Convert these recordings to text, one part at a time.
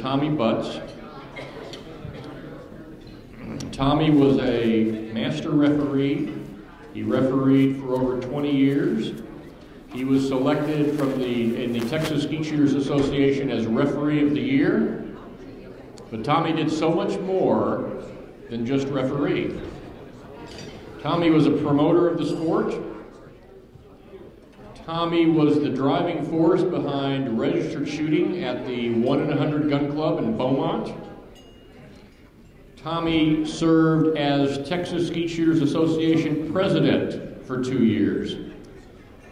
Tommy Butts. Tommy was a master referee. He refereed for over 20 years. He was selected in the Texas Skeet Shooters Association as Referee of the Year. But Tommy did so much more than just referee. Tommy was a promoter of the sport. Tommy was the driving force behind registered shooting at the 1 in 100 Gun Club in Beaumont. Tommy served as Texas Skeet Shooters Association president for 2 years.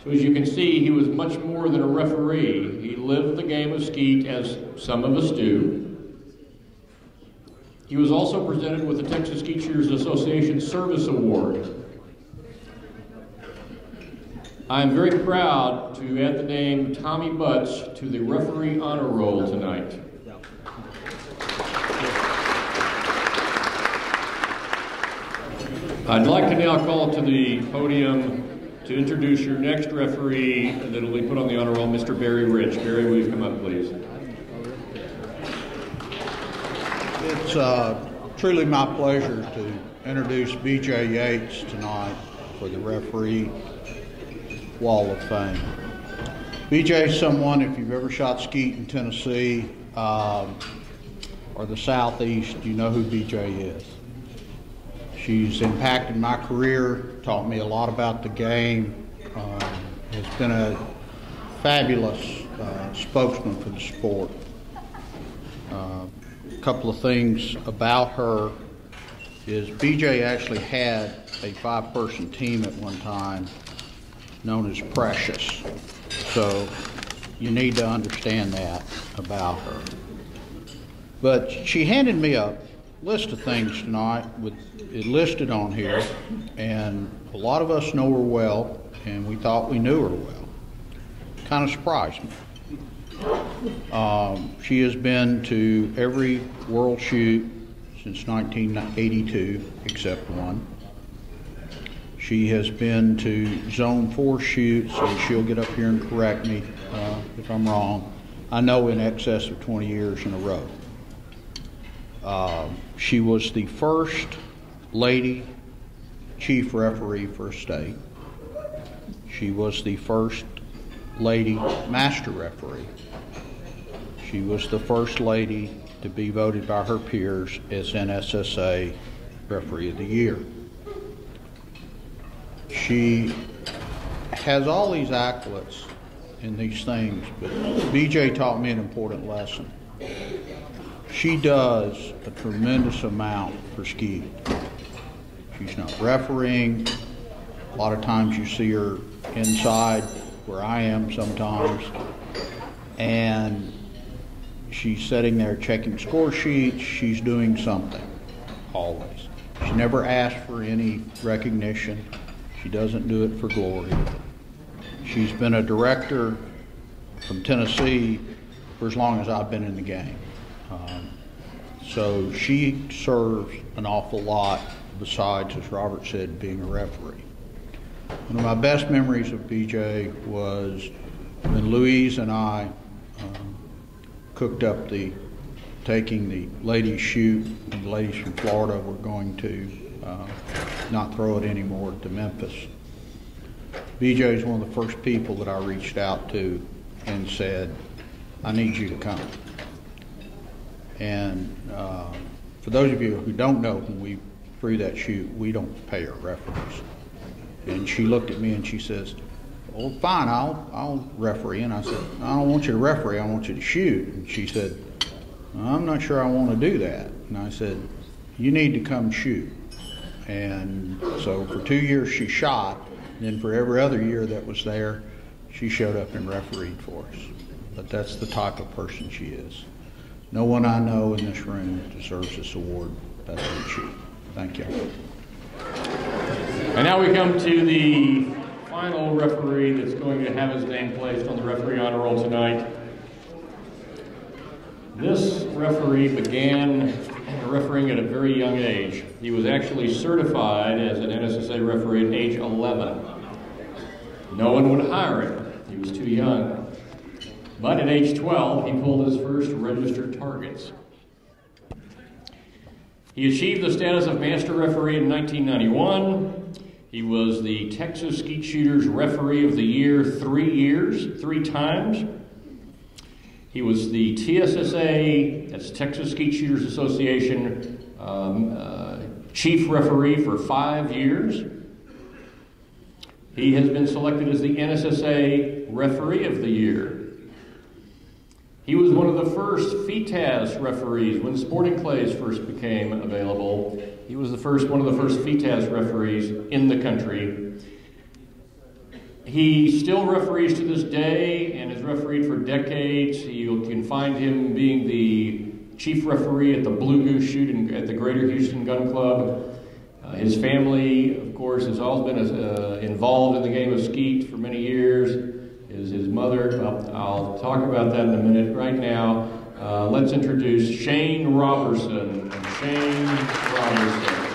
So as you can see, he was much more than a referee. He lived the game of skeet, as some of us do. He was also presented with the Texas Skeet Shooters Association Service Award. I am very proud to add the name Tommy Butts to the referee honor roll tonight. I'd like to now call to the podium to introduce your next referee that will be put on the honor roll, Mr. Barry Rich. Barry, will you come up, please? It's truly my pleasure to introduce B.J. Yates tonight for the Referee Wall of Fame. B.J. is someone, if you've ever shot skeet in Tennessee or the Southeast, you know who B.J. is. She's impacted my career, taught me a lot about the game, has been a fabulous spokesman for the sport. A couple of things about her is BJ actually had a 5-person team at one time known as Precious. So you need to understand that about her. But she handed me a list of things tonight with it listed on here, and a lot of us know her well, and we thought we knew her well. Kind of surprised me. She has been to every World Shoot since 1982, except one. She has been to Zone 4 shoots, and she'll get up here and correct me if I'm wrong. I know in excess of 20 years in a row. She was the first lady chief referee for a state. She was the first lady master referee. She was the first lady to be voted by her peers as NSSA Referee of the Year. She has all these accolades and these things, but BJ taught me an important lesson. She does a tremendous amount for skeet. She's not refereeing. A lot of times you see her inside where I am sometimes, and she's sitting there checking score sheets. She's doing something, always. She never asks for any recognition. She doesn't do it for glory. She's been a director from Tennessee for as long as I've been in the game. So she serves an awful lot besides, as Robert said, being a referee. One of my best memories of BJ was when Louise and I cooked up taking the ladies shoot, and the ladies from Florida were going to not throw it anymore to Memphis. BJ is one of the first people that I reached out to and said, I need you to come. And for those of you who don't know, when we threw that shoot, we don't pay our referees. And she looked at me and she says, well, fine, I'll referee. And I said, I don't want you to referee, I want you to shoot. And she said, I'm not sure I want to do that. And I said, you need to come shoot. And so for 2 years she shot, and then for every other year that was there, she showed up and refereed for us. But that's the type of person she is. No one I know in this room deserves this award better than she. Thank you. And now we come to the final referee that's going to have his name placed on the referee honor roll tonight. This referee began refereeing at a very young age. He was actually certified as an NSSA referee at age 11. No one would hire him. He was too young. But at age 12, he pulled his first registered targets. He achieved the status of master referee in 1991. He was the Texas Skeet Shooters Referee of the Year 3 times. He was the TSSA, that's Texas Skeet Shooters Association, Chief Referee for 5 years. He has been selected as the NSSA Referee of the Year. He was one of the first FETAS referees when sporting clays first became available. He was one of the first FETAS referees in the country. He still referees to this day and has refereed for decades. You can find him being the chief referee at the Blue Goose Shoot at the Greater Houston Gun Club. His family, of course, has always been involved in the game of skeet for many years. His mother, I'll talk about that in a minute. Right now, let's introduce Shayne Roberson. Shayne Roberson.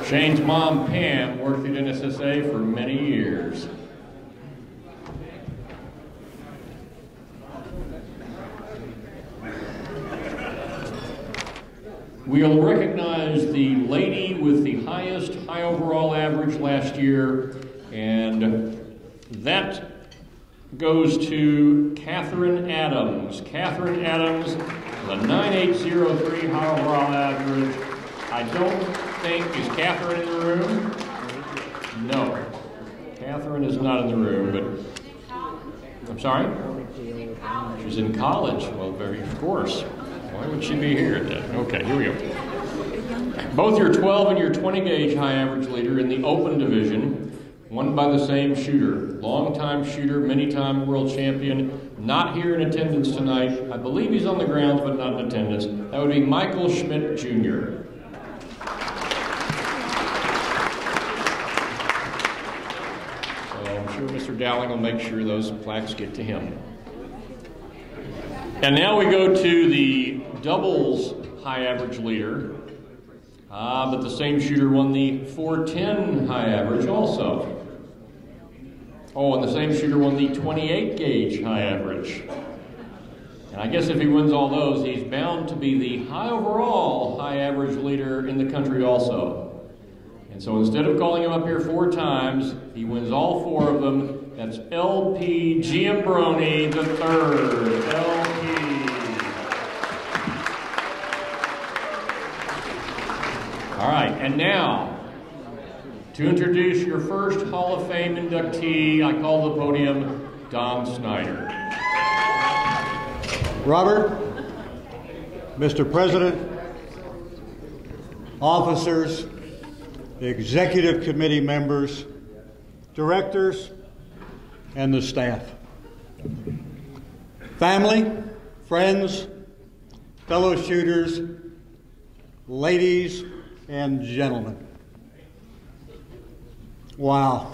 Shayne's mom, Pam, worked at NSSA for many years. We'll recognize the lady with the highest high overall average last year, and that goes to Catherine Adams. Catherine Adams, the 9803 high overall average. I don't think, is Catherine in the room? No. Catherine is not in the room, but, I'm sorry? She's in college. Well, of course. Why would she be here then? Okay, here we go. Both your 12 and your 20 gauge high average leader in the open division, won by the same shooter. Long-time shooter, many-time world champion, not here in attendance tonight. I believe he's on the grounds, but not in attendance. That would be Michael Schmidt, Jr. Mr. Dowling will make sure those plaques get to him. And now we go to the doubles high average leader, but the same shooter won the 410 high average also. Oh, and the same shooter won the 28 gauge high average. And I guess if he wins all those, he's bound to be the high overall high average leader in the country also. And so instead of calling him up here 4 times, he wins all 4 of them. That's L.P. Giambroni III. L.P. All right, and now, to introduce your first Hall of Fame inductee, I call to the podium Don Snyder. Robert, Mr. President, officers, executive committee members, directors, and the staff. Family, friends, fellow shooters, ladies and gentlemen. Wow.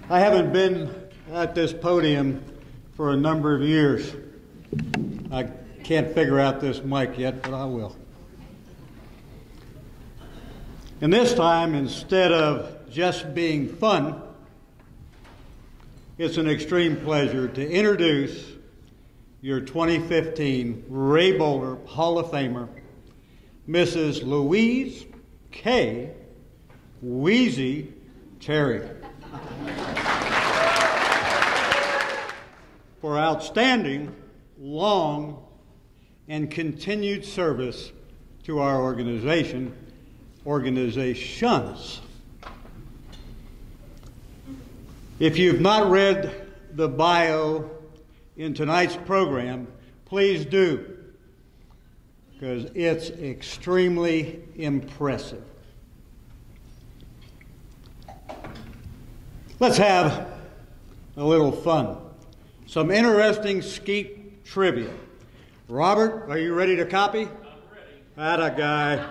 I haven't been at this podium for a number of years. I can't figure out this mic yet, but I will. And this time, instead of just being fun, it's an extreme pleasure to introduce your 2015 Ray Boller Hall of Famer, Mrs. Louise K. Wheezy Terry, for outstanding, long, and continued service to our organizations. If you've not read the bio in tonight's program, please do, because it's extremely impressive. Let's have a little fun. Some interesting skeet trivia. Robert, are you ready to copy? I'm ready. Atta guy.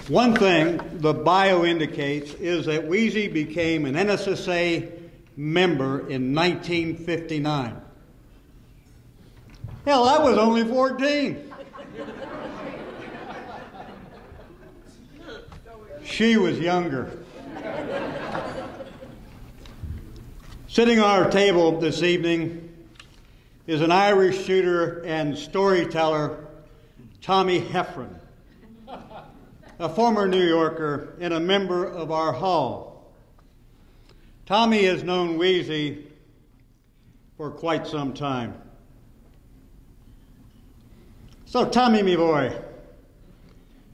One thing the bio indicates is that Wheezy became an NSSA member in 1959. Hell, I was only 14. She was younger. Sitting on our table this evening is an Irish shooter and storyteller, Tommy Heffron, a former New Yorker and a member of our hall. Tommy has known Wheezy for quite some time. So Tommy, me boy,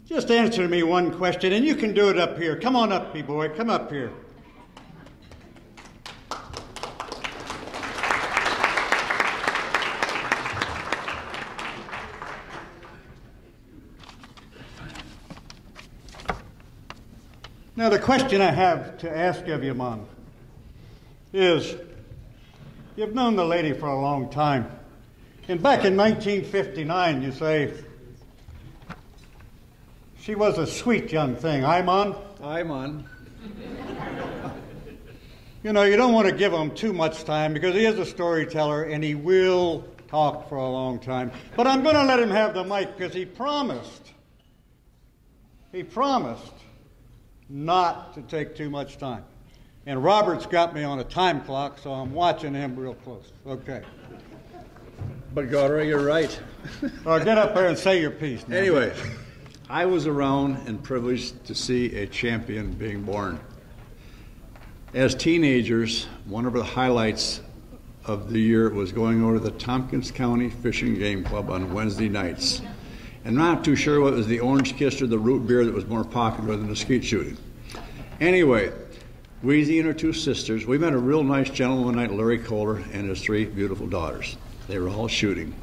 just answer me one question, and you can do it up here. Come on up, me boy, come up here. Now, the question I have to ask of you, Mom, is you've known the lady for a long time. And back in 1959, you say, she was a sweet young thing. Aye, Mon? Aye, Mon. You know, you don't want to give him too much time because he is a storyteller and he will talk for a long time. But I'm going to let him have the mic because he promised not to take too much time. And Robert's got me on a time clock, so I'm watching him real close. Okay. But Gaudra, you're right. Well, get up there and say your piece now. Anyway, I was around and privileged to see a champion being born. As teenagers, one of the highlights of the year was going over to the Tompkins County Fishing Game Club on Wednesday nights. And I'm not too sure what was the Orange Kiss or the root beer that was more popular than the skeet shooting. Anyway, Wheezy and her two sisters, we met a real nice gentleman one night, Larry Kohler, and his three beautiful daughters. They were all shooting.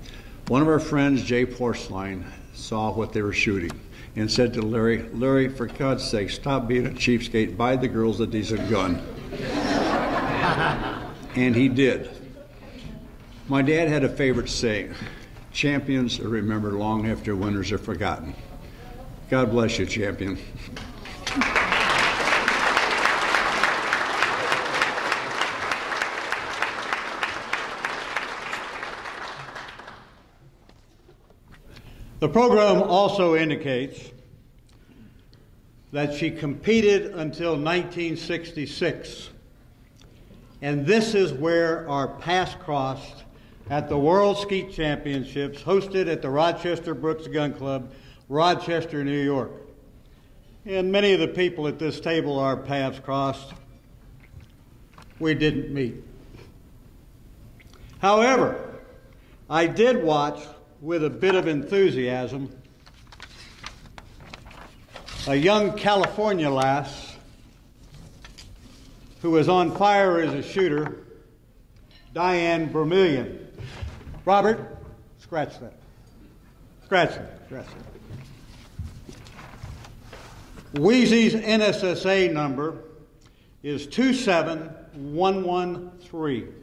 One of our friends, Jay Porcelain, saw what they were shooting and said to Larry, Larry, for God's sake, stop being a cheapskate, buy the girls a decent gun. And he did. My dad had a favorite saying, champions are remembered long after winners are forgotten. God bless you, champion. The program also indicates that she competed until 1966. And this is where our paths crossed at the World Skeet Championships hosted at the Rochester Brooks Gun Club, Rochester, New York. And many of the people at this table, our paths crossed. We didn't meet. However, I did watch with a bit of enthusiasm a young California lass who was on fire as a shooter, Diane Vermillion. Robert, scratch that. Scratch that. Scratch that. Wheezy's NSSA number is 27113.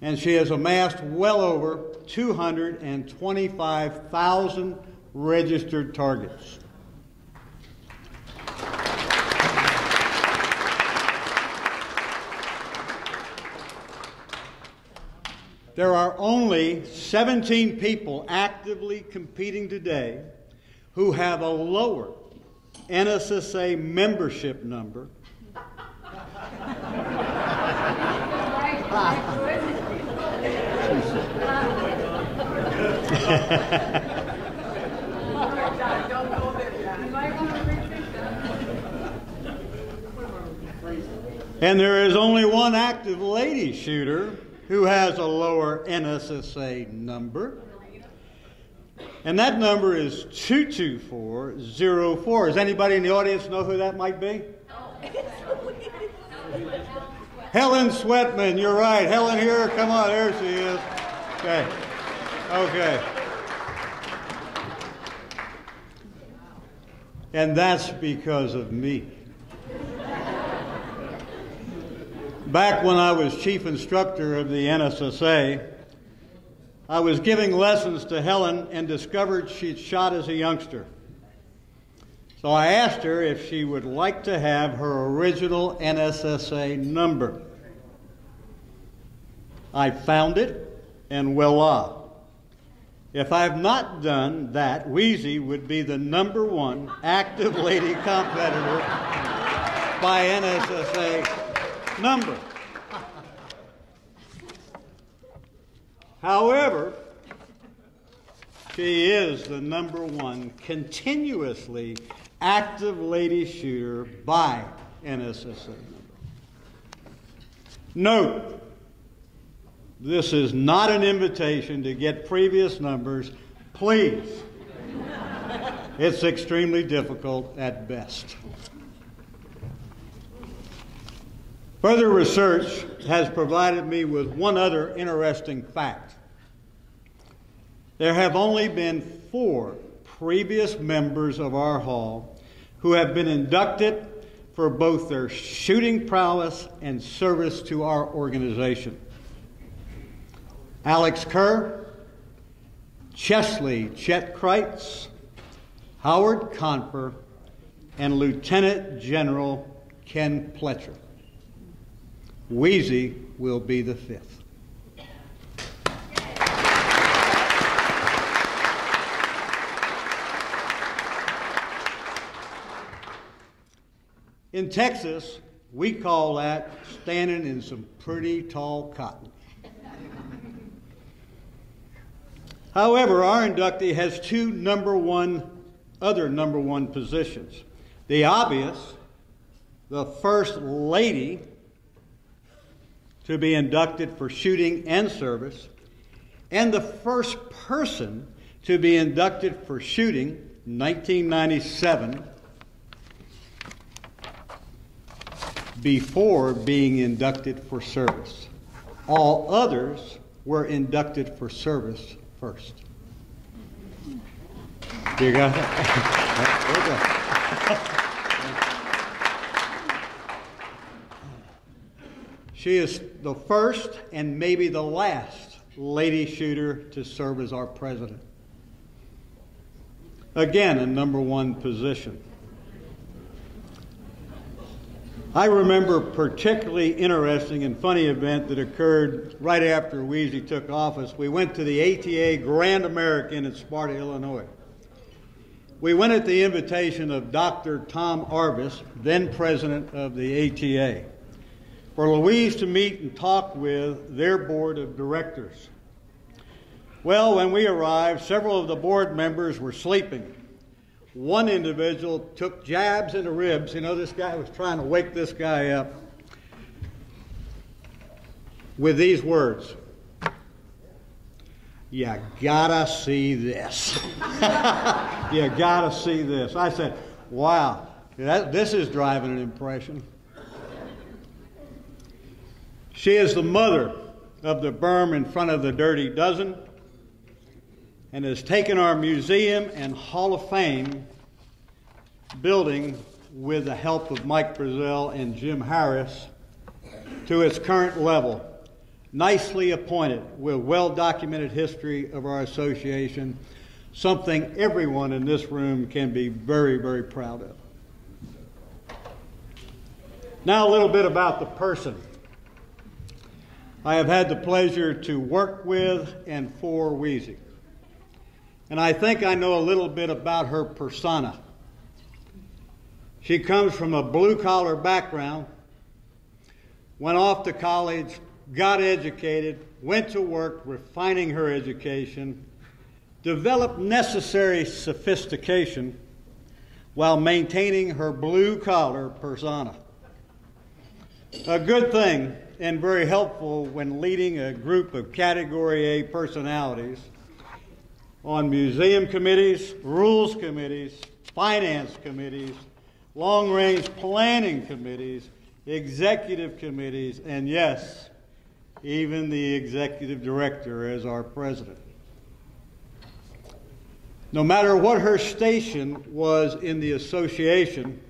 And she has amassed well over 225,000 registered targets. There are only 17 people actively competing today who have a lower NSSA membership number and there is only one active lady shooter who has a lower NSSA number, and that number is 22404. Does anybody in the audience know who that might be? Helen Sweatman, you're right. Helen here, come on, there she is. Okay. Okay. And that's because of me. Back when I was chief instructor of the NSSA, I was giving lessons to Helen and discovered she'd shot as a youngster. So I asked her if she would like to have her original NSSA number. I found it, and voila. If I've not done that, Wheezy would be the #1 active lady competitor by NSSA number. However, she is the #1 continuously active lady shooter by NSSA number. Note, this is not an invitation to get previous numbers. Please. It's extremely difficult at best. Further research has provided me with one other interesting fact. There have only been 4 previous members of our hall who have been inducted for both their shooting prowess and service to our organization. Alex Kerr, Chesley Chet Kreitz, Howard Confer, and Lieutenant General Ken Pletcher. Wheezy will be the 5th. In Texas, we call that standing in some pretty tall cotton. However, our inductee has 2 other number one positions. The obvious, the first lady to be inducted for shooting and service, and the first person to be inducted for shooting, 1997, before being inducted for service. All others were inducted for service first. You got it? She is the first and maybe the last lady shooter to serve as our president. Again, a number one position. I remember a particularly interesting and funny event that occurred right after Wheezy took office. We went to the ATA Grand American in Sparta, Illinois. We went at the invitation of Dr. Tom Arvis, then president of the ATA, for Louise to meet and talk with their board of directors. Well, when we arrived, several of the board members were sleeping. One individual took jabs in the ribs. You know, this guy was trying to wake this guy up with these words: "You gotta see this." You gotta see this. I said, wow, this is driving an impression. She is the mother of the berm in front of the Dirty Dozen, and has taken our museum and Hall of Fame building, with the help of Mike Brazell and Jim Harris, to its current level. Nicely appointed, with well-documented history of our association, something everyone in this room can be very, very proud of. Now a little bit about the person I have had the pleasure to work with and for Wheezy. And I think I know a little bit about her persona. She comes from a blue-collar background, went off to college, got educated, went to work refining her education, developed necessary sophistication while maintaining her blue-collar persona. A good thing and very helpful when leading a group of Category A personalities on museum committees, rules committees, finance committees, long-range planning committees, executive committees, and yes, even the executive director as our president. No matter what her station was in the association,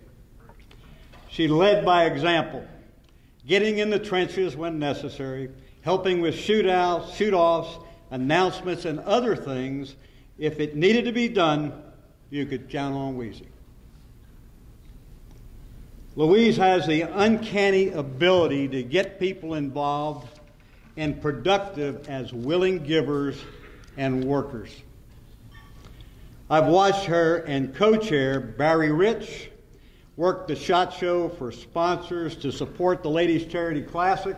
she led by example, getting in the trenches when necessary, helping with shoot-outs, shoot-offs, announcements, and other things. If it needed to be done, you could count on Wheezy. Louise has the uncanny ability to get people involved and productive as willing givers and workers. I've watched her and co-chair Barry Rich work the SHOT Show for sponsors to support the Ladies Charity Classic.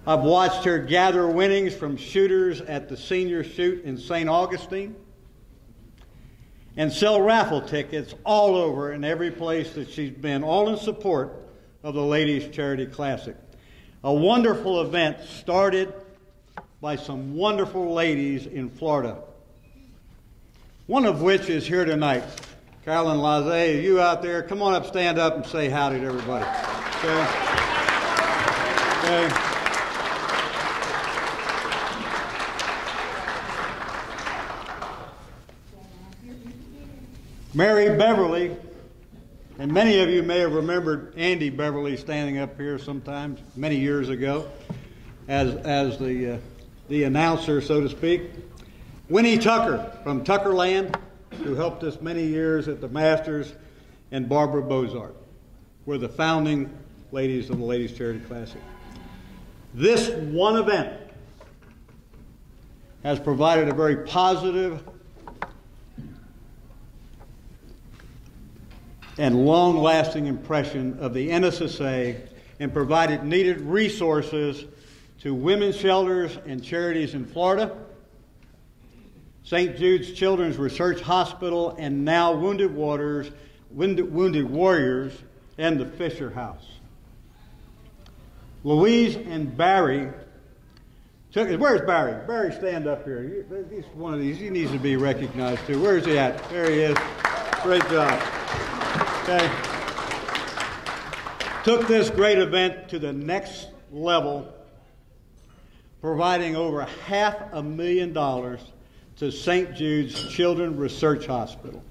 I've watched her gather winnings from shooters at the Senior Shoot in St. Augustine and sell raffle tickets all over in every place that she's been, all in support of the Ladies Charity Classic. A wonderful event started by some wonderful ladies in Florida, one of which is here tonight. Carolyn Laze, you out there, come on up, stand up, and say howdy to everybody. Okay? Okay. Mary Beverly, and many of you may have remembered Andy Beverly standing up here sometimes many years ago as the announcer, so to speak. Winnie Tucker from Tuckerland, who helped us many years at the Masters, and Barbara Bozart were the founding ladies of the Ladies Charity Classic. This one event has provided a very positive and long-lasting impression of the NSSA and provided needed resources to women's shelters and charities in Florida, St. Jude's Children's Research Hospital, and now Wounded Warriors, and the Fisher House. Louise and Barry took it. Where's Barry? Barry, stand up here. He's one of these. He needs to be recognized too. Where's he at? There he is. Great job. Okay. Took this great event to the next level, providing over $500,000 to St. Jude's Children's Research Hospital.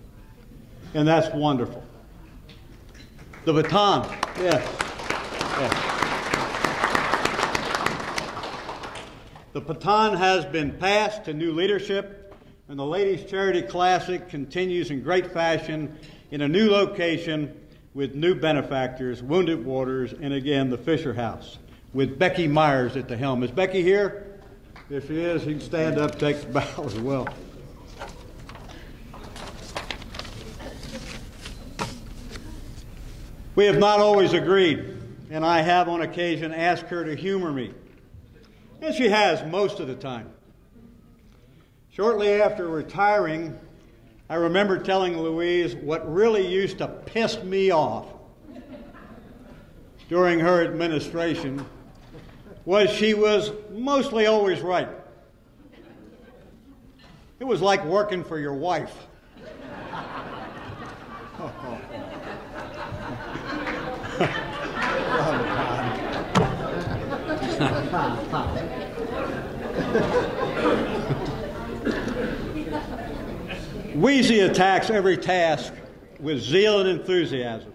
And that's wonderful. The baton, yes. The baton has been passed to new leadership, and the Ladies Charity Classic continues in great fashion in a new location with new benefactors, Wounded Warriors, and again, the Fisher House, with Becky Myers at the helm. Is Becky here? If she is, he can stand up, take the bow as well. We have not always agreed, and I have on occasion asked her to humor me, and she has most of the time. Shortly after retiring, I remember telling Louise what really used to piss me off during her administration was she was mostly always right. It was like working for your wife. Wheezy attacks every task with zeal and enthusiasm.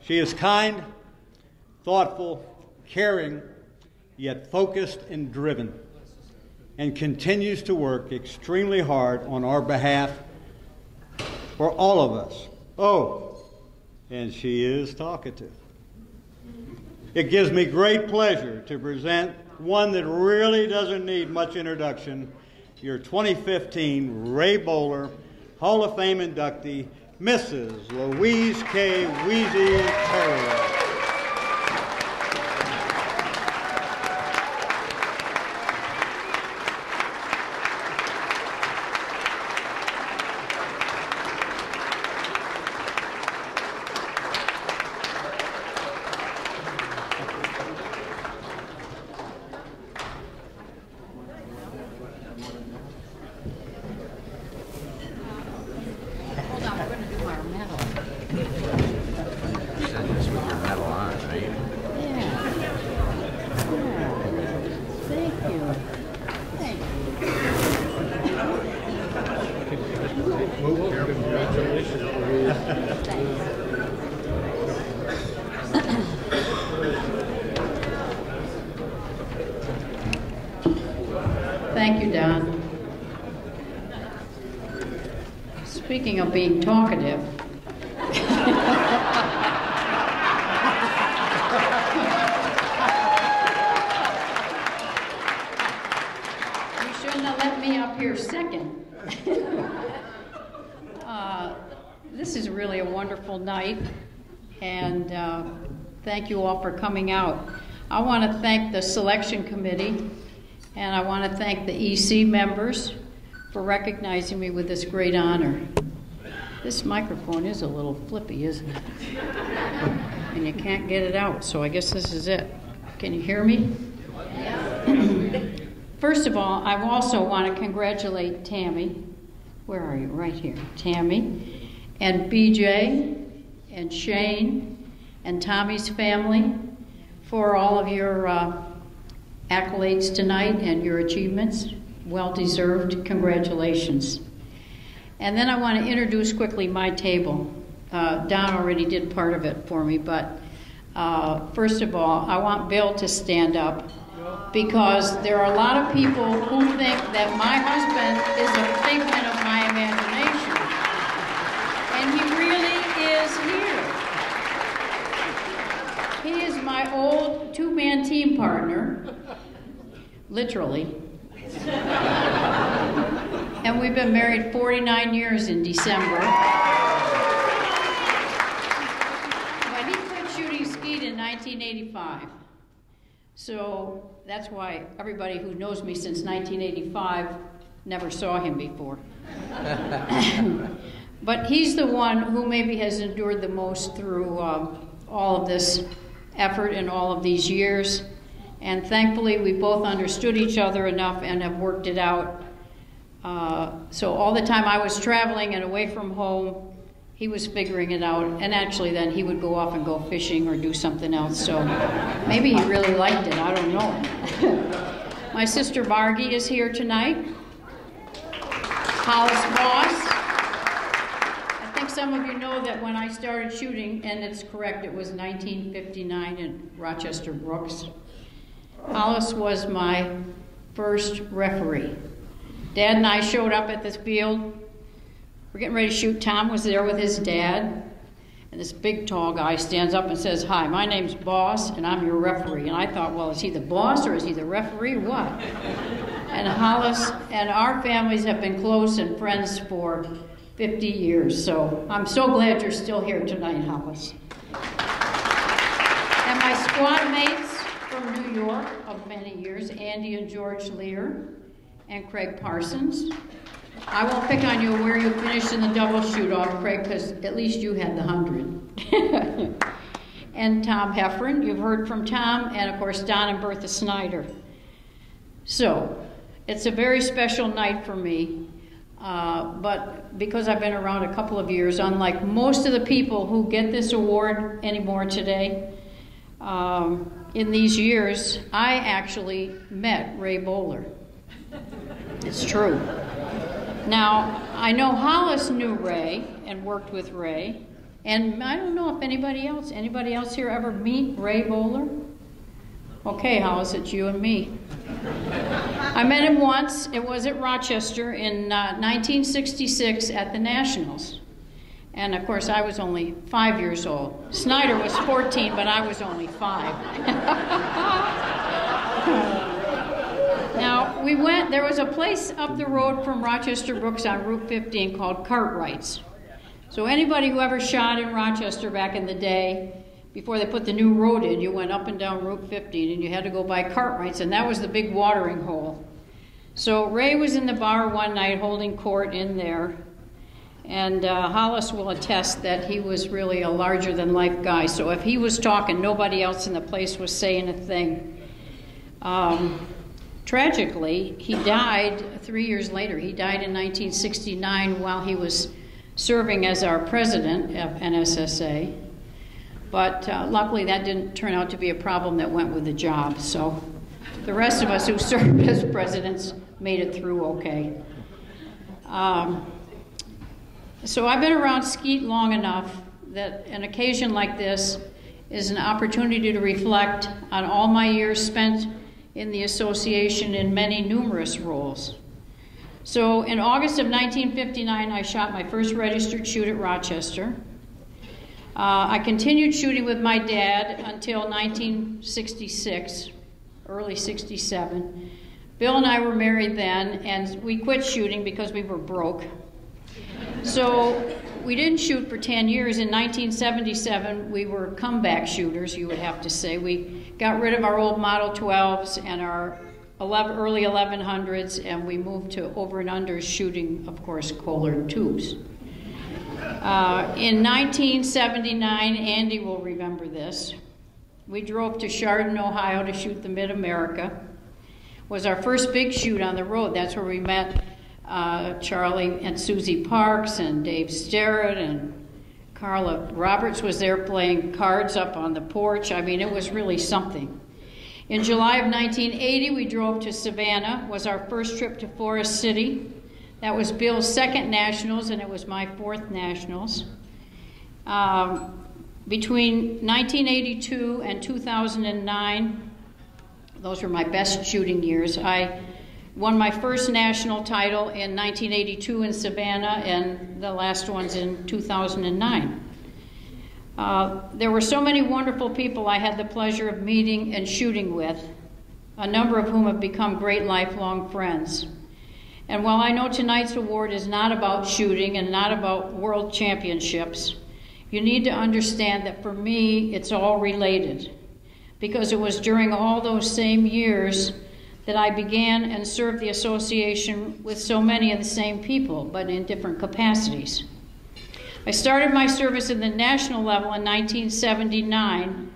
She is kind, thoughtful, caring, yet focused and driven, and continues to work extremely hard on our behalf for all of us. Oh, and she is talkative. It gives me great pleasure to present one that really doesn't need much introduction, your 2015 Ray Boller Hall of Fame inductee, Mrs. Louise K. Wheezy Terry. Thank you, Don. Speaking of being talkative, is really a wonderful night, and thank you all for coming out. I want to thank the selection committee, and I want to thank the EC members for recognizing me with this great honor. This microphone is a little flippy, isn't it? And you can't get it out, so I guess this is it. Can you hear me? First of all, I also want to congratulate Tami. Where are you? Right here. Tami and BJ and Shayne and Tommy's family for all of your accolades tonight and your achievements. Well deserved. Congratulations. And then I want to introduce quickly my table. Don already did part of it for me, but first of all, I want Bill to stand up, because there are a lot of people who think that my husband is a figment of my imagination. And he really is here. He is my old two-man team partner, literally. And we've been married 49 years in December. But he quit shooting skeet in 1985. So that's why everybody who knows me since 1985 never saw him before. But he's the one who maybe has endured the most through all of this effort and all of these years. And thankfully, we both understood each other enough and have worked it out. So all the time I was traveling and away from home, he was figuring it out, and actually then he would go off and go fishing or do something else, so maybe he really liked it, I don't know. My sister Margie is here tonight. Hollis Boss. I think some of you know that when I started shooting, and it's correct, it was 1959 in Rochester Brooks. Hollis was my first referee. Dad and I showed up at this field. We're getting ready to shoot. Tom was there with his dad, and this big tall guy stands up and says, "Hi, my name's Boss, and I'm your referee." And I thought, well, is he the boss or is he the referee? What? And Hollis and our families have been close and friends for 50 years, so I'm so glad you're still here tonight, Hollis. And my squad mates from New York of many years, Andy and George Lear and Craig Parsons. I won't pick on you where you finished in the double shoot-off, Craig, because at least you had the 100. And Tom Heffron, you've heard from Tom, and of course Don and Bertha Snyder. So, it's a very special night for me, but because I've been around a couple of years, unlike most of the people who get this award anymore today, in these years, I actually met Ray Boller. It's true. Now, I know Hollis knew Ray and worked with Ray, and I don't know if anybody else here ever meet Ray Boller? Okay, Hollis, it's you and me. I met him once. It was at Rochester in 1966 at the Nationals. And of course, I was only 5 years old. Snyder was 14, but I was only 5. Now, there was a place up the road from Rochester Brooks on Route 15 called Cartwright's. So anybody who ever shot in Rochester back in the day, before they put the new road in, you went up and down Route 15 and you had to go by Cartwright's, and that was the big watering hole. So Ray was in the bar one night holding court in there, and Hollis will attest that he was really a larger-than-life guy. So if he was talking, nobody else in the place was saying a thing. Tragically, he died 3 years later. He died in 1969 while he was serving as our president of NSSA. But luckily, that didn't turn out to be a problem that went with the job. So the rest of us who served as presidents made it through okay. So I've been around Skeet long enough that an occasion like this is an opportunity to reflect on all my years spent in the association in many numerous roles. So in August of 1959, I shot my first registered shoot at Rochester. I continued shooting with my dad until 1966, early 67. Bill and I were married then, and we quit shooting because we were broke. So we didn't shoot for 10 years. In 1977, we were comeback shooters, you would have to say. We got rid of our old Model 12s and our early 1100s, and we moved to over and under shooting, of course, Kohler tubes. In 1979, Andy will remember this, we drove to Chardon, Ohio to shoot the Mid-America. It was our first big shoot on the road. That's where we met Charlie and Susie Parks and Dave Sterrett, and Carla Roberts was there playing cards up on the porch. I mean, it was really something. In July of 1980, we drove to Savannah. It was our first trip to Forest City. That was Bill's second Nationals, and it was my fourth Nationals. Between 1982 and 2009, those were my best shooting years. I won my first national title in 1982 in Savannah, and the last one's in 2009. There were so many wonderful people I had the pleasure of meeting and shooting with, a number of whom have become great lifelong friends. And while I know tonight's award is not about shooting and not about world championships, you need to understand that for me, it's all related, because it was during all those same years that I began and served the association with so many of the same people, but in different capacities. I started my service in the national level in 1979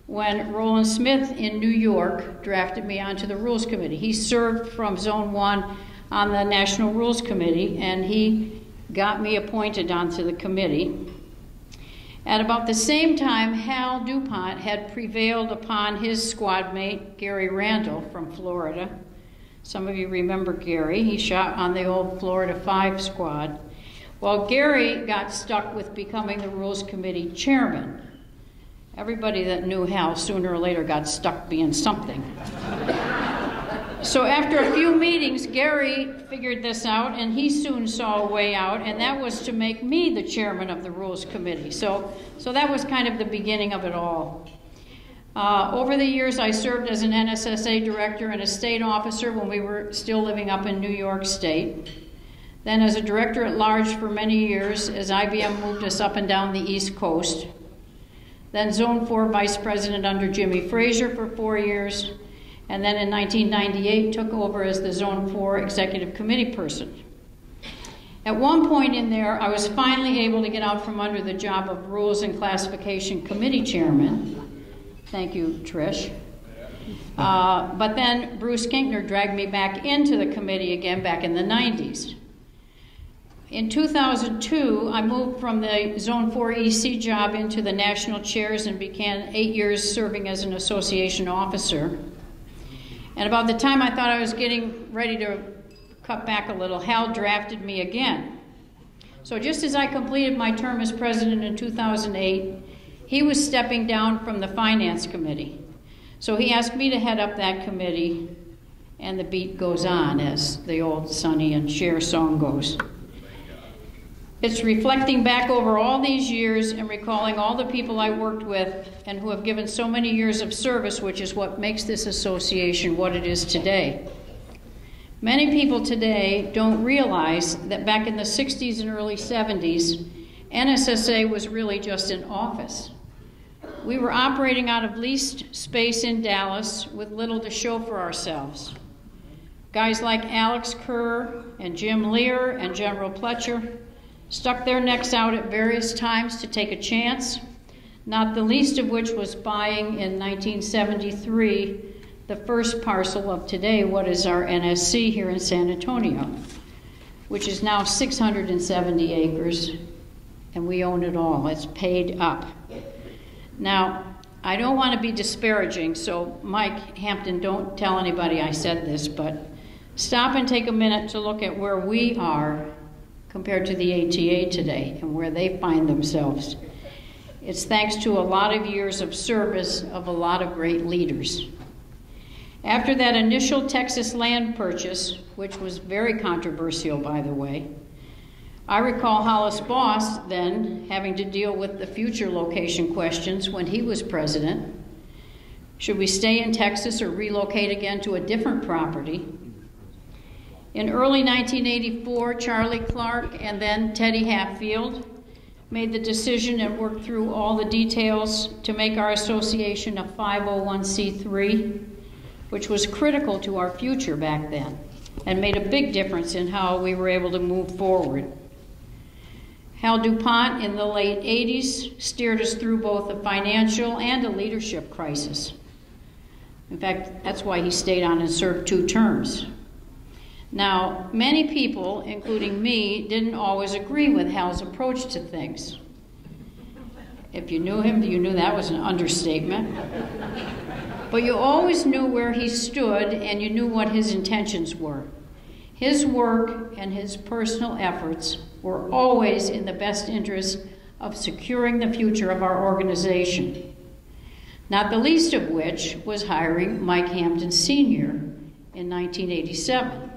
when Roland Smith in New York drafted me onto the Rules Committee. He served from Zone 1 on the National Rules Committee, and he got me appointed onto the committee. At about the same time, Hal DuPont had prevailed upon his squad mate, Gary Randall from Florida. Some of you remember Gary. He shot on the old Florida 5 squad. Well, Gary got stuck with becoming the Rules Committee chairman. Everybody that knew Hal sooner or later got stuck being something. So after a few meetings, Gary figured this out, and he soon saw a way out, and that was to make me the chairman of the Rules Committee. So that was kind of the beginning of it all. Over the years, I served as an NSSA director and a state officer when we were still living up in New York State. Then as a director at large for many years as IBM moved us up and down the East Coast. Then Zone 4 Vice President under Jimmy Frazier for 4 years. And then in 1998 took over as the Zone 4 Executive Committee person. At one point in there, I was finally able to get out from under the job of Rules and Classification Committee Chairman. Thank you, Trish. But then Bruce Kinkner dragged me back into the committee again back in the 90s. In 2002, I moved from the Zone 4 EC job into the national chairs and began 8 years serving as an association officer. And about the time I thought I was getting ready to cut back a little, Hal drafted me again. So just as I completed my term as president in 2008, he was stepping down from the finance committee. So he asked me to head up that committee, and the beat goes on, as the old Sonny and Cher song goes. It's reflecting back over all these years and recalling all the people I worked with and who have given so many years of service, which is what makes this association what it is today. Many people today don't realize that back in the 60s and early 70s, NSSA was really just an office. We were operating out of leased space in Dallas with little to show for ourselves. Guys like Alex Kerr and Jim Lear and General Pletcher stuck their necks out at various times to take a chance, not the least of which was buying in 1973 the first parcel of today, what is our NSC here in San Antonio, which is now 670 acres, and we own it all. It's paid up. Now, I don't want to be disparaging, so Mike Hampton, don't tell anybody I said this, but stop and take a minute to look at where we are compared to the ATA today and where they find themselves. It's thanks to a lot of years of service of a lot of great leaders. After that initial Texas land purchase, which was very controversial, by the way, I recall Hollis Boss then having to deal with the future location questions when he was president. Should we stay in Texas or relocate again to a different property? In early 1984, Charlie Clark and then Teddy Hatfield made the decision and worked through all the details to make our association a 501c3, which was critical to our future back then and made a big difference in how we were able to move forward. Hal DuPont in the late 80s steered us through both a financial and a leadership crisis. In fact, that's why he stayed on and served 2 terms. Now, many people, including me, didn't always agree with Hal's approach to things. If you knew him, you knew that was an understatement. But you always knew where he stood and you knew what his intentions were. His work and his personal efforts were always in the best interest of securing the future of our organization, not the least of which was hiring Mike Hampton Sr. in 1987,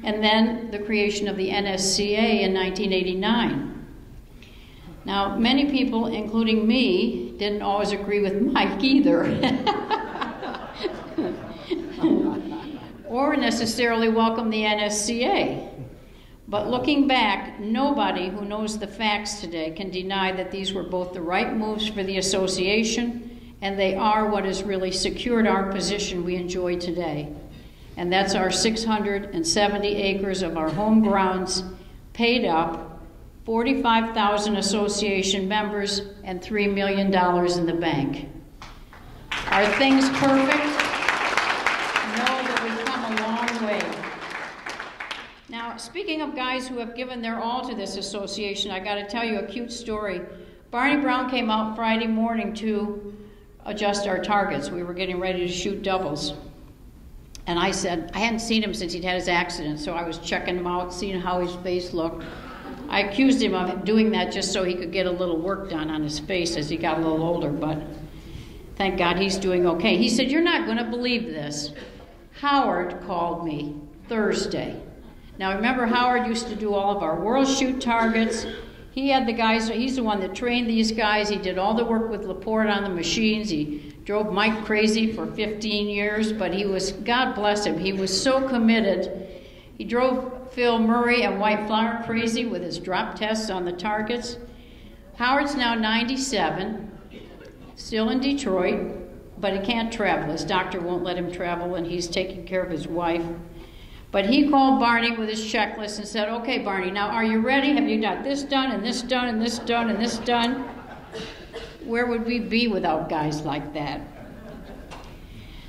and then the creation of the NSCA in 1989. Now, many people, including me, didn't always agree with Mike either, or necessarily welcome the NSCA. But looking back, nobody who knows the facts today can deny that these were both the right moves for the association, and they are what has really secured our position we enjoy today. And that's our 670 acres of our home grounds paid up, 45,000 association members, and $3 million in the bank. Are things perfect? No, but we've come a long way. Now, speaking of guys who have given their all to this association, I got to tell you a cute story. Barney Brown came out Friday morning to adjust our targets. We were getting ready to shoot doubles. And I said, I hadn't seen him since he'd had his accident, so I was checking him out, seeing how his face looked. I accused him of doing that just so he could get a little work done on his face as he got a little older, but thank God he's doing okay. He said, you're not going to believe this. Howard called me Thursday. Now remember, Howard used to do all of our world shoot targets. He had the guys, he's the one that trained these guys. He did all the work with Laporte on the machines. He drove Mike crazy for 15 years, but he was, God bless him, he was so committed. He drove Phil Murray and White Flower crazy with his drop tests on the targets. Howard's now 97, still in Detroit, but he can't travel. His doctor won't let him travel, and he's taking care of his wife. But he called Barney with his checklist and said, okay, Barney, now are you ready? Have you got this done, and this done, and this done, and this done? Where would we be without guys like that?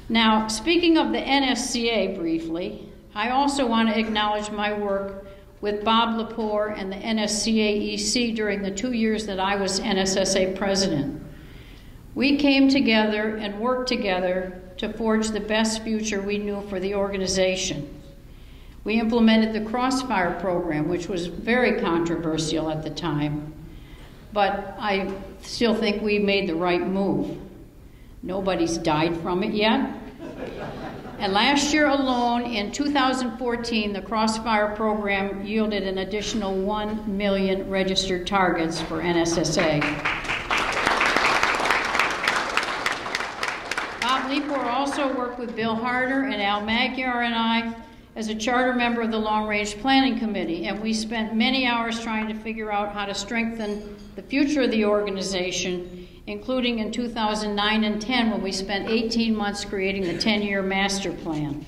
Now, speaking of the NSCA briefly, I also want to acknowledge my work with Bob Lepore and the NSCA EC during the 2 years that I was NSSA president. We came together and worked together to forge the best future we knew for the organization. We implemented the Crossfire program, which was very controversial at the time, but I still think we made the right move. Nobody's died from it yet. And last year alone, in 2014, the Crossfire program yielded an additional 1 million registered targets for NSSA. Bob Lepore also worked with Bill Harder and Al Magyar and I as a charter member of the Long Range Planning Committee, and we spent many hours trying to figure out how to strengthen the future of the organization, including in 2009 and 10 when we spent 18 months creating the 10-year master plan.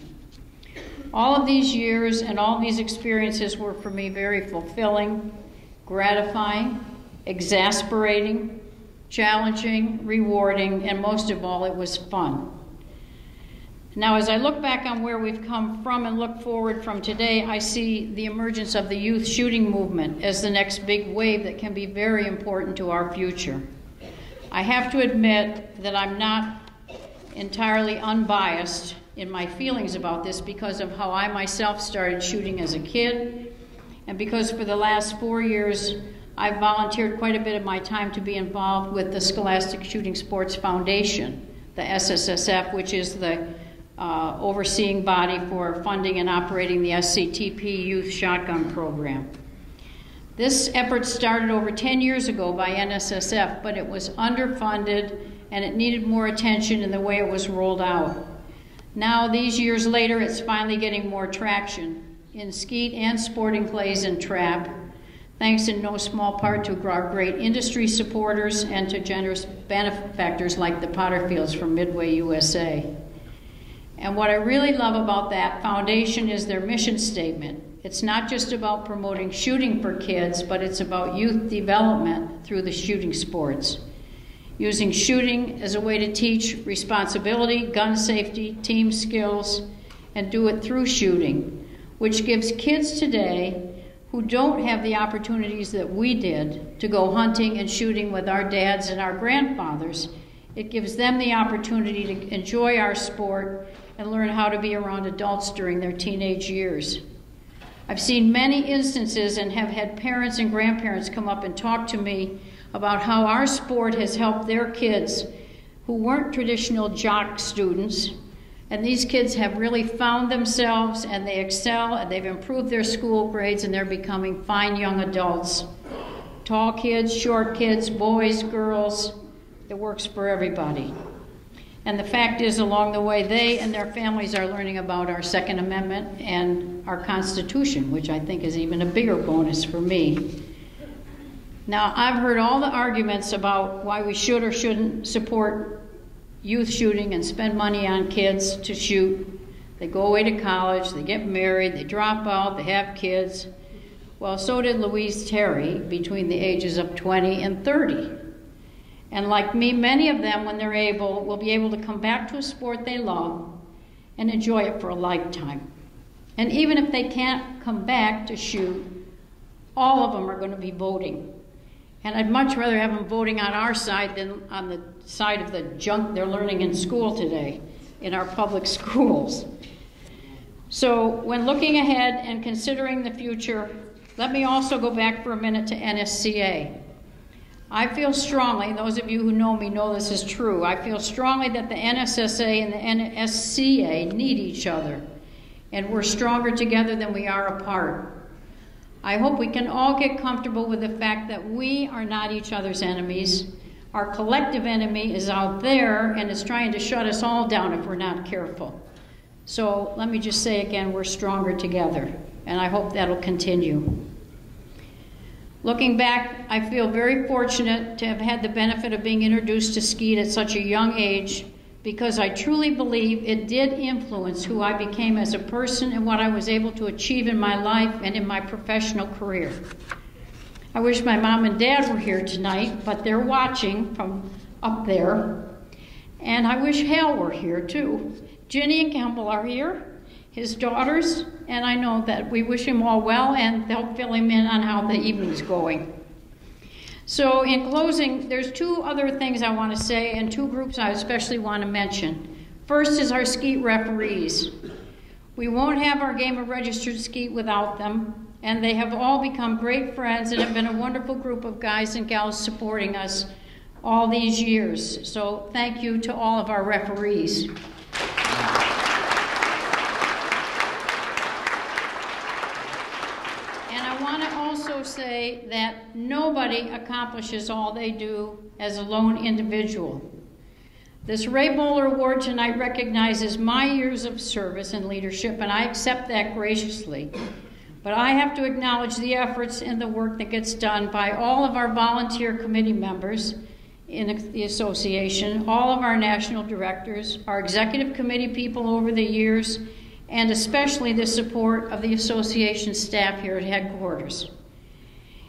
All of these years and all these experiences were for me very fulfilling, gratifying, exasperating, challenging, rewarding, and most of all, it was fun. Now, as I look back on where we've come from and look forward from today, I see the emergence of the youth shooting movement as the next big wave that can be very important to our future. I have to admit that I'm not entirely unbiased in my feelings about this because of how I myself started shooting as a kid, and because for the last 4 years, I've volunteered quite a bit of my time to be involved with the Scholastic Shooting Sports Foundation, the SSSF, which is the overseeing body for funding and operating the SCTP Youth Shotgun Program. This effort started over 10 years ago by NSSF, but it was underfunded and it needed more attention in the way it was rolled out. Now, these years later, it's finally getting more traction in skeet and sporting clays and trap. thanks in no small part to our great industry supporters and to generous benefactors like the Potterfields from Midway, USA. And what I really love about that foundation is their mission statement. It's not just about promoting shooting for kids, but it's about youth development through the shooting sports. Using shooting as a way to teach responsibility, gun safety, team skills, and do it through shooting, which gives kids today who don't have the opportunities that we did to go hunting and shooting with our dads and our grandfathers, it gives them the opportunity to enjoy our sport and learn how to be around adults during their teenage years. I've seen many instances and have had parents and grandparents come up and talk to me about how our sport has helped their kids who weren't traditional jock students. And these kids have really found themselves and they excel and they've improved their school grades and they're becoming fine young adults. Tall kids, short kids, boys, girls, it works for everybody. And the fact is, along the way, they and their families are learning about our Second Amendment and our Constitution, which I think is even a bigger bonus for me. Now, I've heard all the arguments about why we should or shouldn't support youth shooting and spend money on kids to shoot. They go away to college, they get married, they drop out, they have kids. Well, so did Louise Terry between the ages of 20 and 30. And like me, many of them, when they're able, will be able to come back to a sport they love and enjoy it for a lifetime. And even if they can't come back to shoot, all of them are going to be voting. And I'd much rather have them voting on our side than on the side of the junk they're learning in school today, in our public schools. So when looking ahead and considering the future, let me also go back for a minute to NSCA. I feel strongly, those of you who know me know this is true, I feel strongly that the NSSA and the NSCA need each other, and we're stronger together than we are apart. I hope we can all get comfortable with the fact that we are not each other's enemies. Our collective enemy is out there and is trying to shut us all down if we're not careful. So let me just say again, we're stronger together, and I hope that'll continue. Looking back, I feel very fortunate to have had the benefit of being introduced to Skeet at such a young age, because I truly believe it did influence who I became as a person and what I was able to achieve in my life and in my professional career. I wish my mom and dad were here tonight, but they're watching from up there. And I wish Hal were here too. Ginny and Campbell are here, his daughters, and I know that we wish him all well, and they'll fill him in on how the evening's going. So in closing, there's two other things I want to say, and two groups I especially want to mention. First is our Skeet referees. We won't have our game of registered skeet without them, and they have all become great friends and have been a wonderful group of guys and gals supporting us all these years. So thank you to all of our referees. Say that nobody accomplishes all they do as a lone individual. This Ray Boller Award tonight recognizes my years of service and leadership, and I accept that graciously. But I have to acknowledge the efforts and the work that gets done by all of our volunteer committee members in the association, all of our national directors, our executive committee people over the years, and especially the support of the association staff here at headquarters.